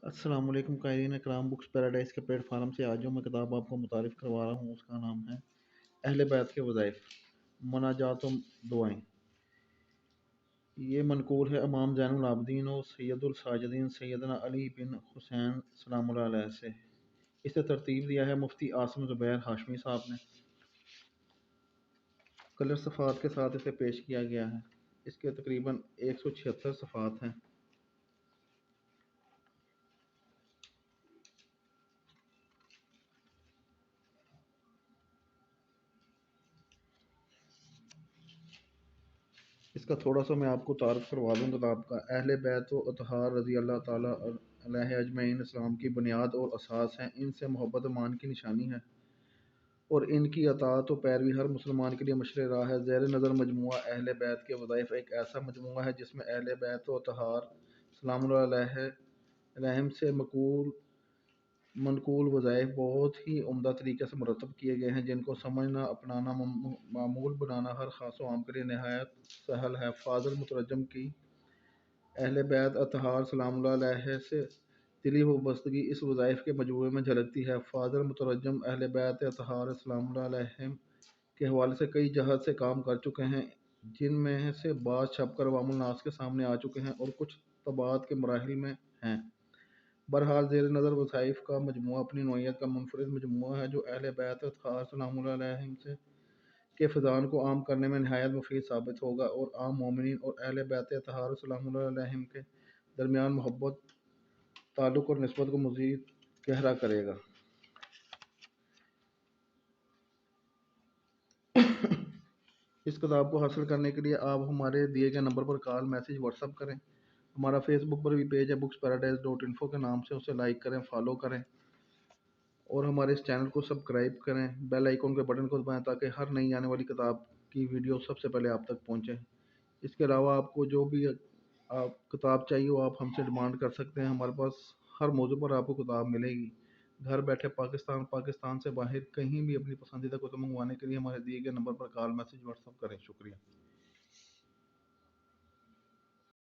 अस्सलाम वालेकुम कायरीन इकराम books paradise के प्लेटफार्म से आज जो मैं किताब आपको मुतारिफ़ करवा रहा हूँ उसका नाम है अहले बैत के वज़ाइफ मनाजात व दुआएं। ये मनकूल है इमाम ज़ैनुल आबिदीन और सैयदुल साजिदीन सैयदना अली बिन हुसैन सलामुल्लाह अलैह से। इसे तरतीब दिया है मुफ्ती आसिम ज़ुबैर हाशमी साहब ने। कलर सफ़ात के साथ इसे पेश किया गया है। इसके तकरीबन 176 सफ़ात हैं। इसका थोड़ा सा मैं आपको तारुफ करवा दूँ किताब का। अहले बैत व अतहार रज़ी अल्लाह ताला अलैहि अजमईन इस्लाम की बुनियाद और असास हैं। इनसे मोहब्बत ईमान की निशानी है और इनकी अताअत व पैरवी हर मुसलमान के लिए मशरे राह है। ज़ेर नज़र मजमूआ अहले बैत के वज़ाइफ एक ऐसा मजमूआ है जिसमें अहले बैत व अतहार सलामुल्लाह अलैहिम से मनकूल वज़ाइफ बहुत ही उम्दा तरीके से मुरतब किए गए हैं, जिनको समझना, अपनाना, मामूल बनाना हर ख़ास व आम के लिए नहायत सहल है। फ़ाज़िल मुतरजम की अहले बैत अतहार सलामुल्लाह अलैहि से दिली वाबस्तगी इस वज़ाइफ के मजमूए में झलकती है। फ़ाज़िल मुतरजम अहले बैत अतहार सलामुल्लाह अलैहिम के हवाले से कई जहात से काम कर चुके हैं, जिनमें से बाज़ छपकर अवामुल नास के सामने आ चुके हैं और कुछ तबाअत के मराहिल में हैं। बहरहाल ज़ेर नज़र वज़ाइफ का मजमूआ अपनी नौइयत का मुनफरिद मजमूआ है, जो अहले बैत अतहार सलामुल्लाह अलैहिम से के फ़ैज़ान को आम करने में नहायत मुफीद साबित होगा और आम मोमिनीन और अहले बैत अतहार सलामुल्लाह अलैहिम के दरमियान मोहब्बत, ताल्लुक़ और निस्बत को मज़ीद गहरा करेगा। इस किताब को हासिल करने के लिए आप हमारे दिए गए नंबर पर कॉल, मैसेज, व्हाट्सअप करें। हमारा फेसबुक पर भी पेज है booksparadise.info के नाम से, उसे लाइक करें, फॉलो करें और हमारे इस चैनल को सब्सक्राइब करें। बेल आइकन के बटन को दबाएं ताकि हर नई आने वाली किताब की वीडियो सबसे पहले आप तक पहुंचे। इसके अलावा आपको जो भी आप किताब चाहिए वो आप हमसे डिमांड कर सकते हैं। हमारे पास हर मौजू पर आपको किताब मिलेगी। घर बैठे पाकिस्तान से बाहर कहीं भी अपनी पसंदीदा कुतुब मंगवाने के लिए हमारे दिए गए नंबर पर कॉल, मैसेज, व्हाट्सअप करें। शुक्रिया।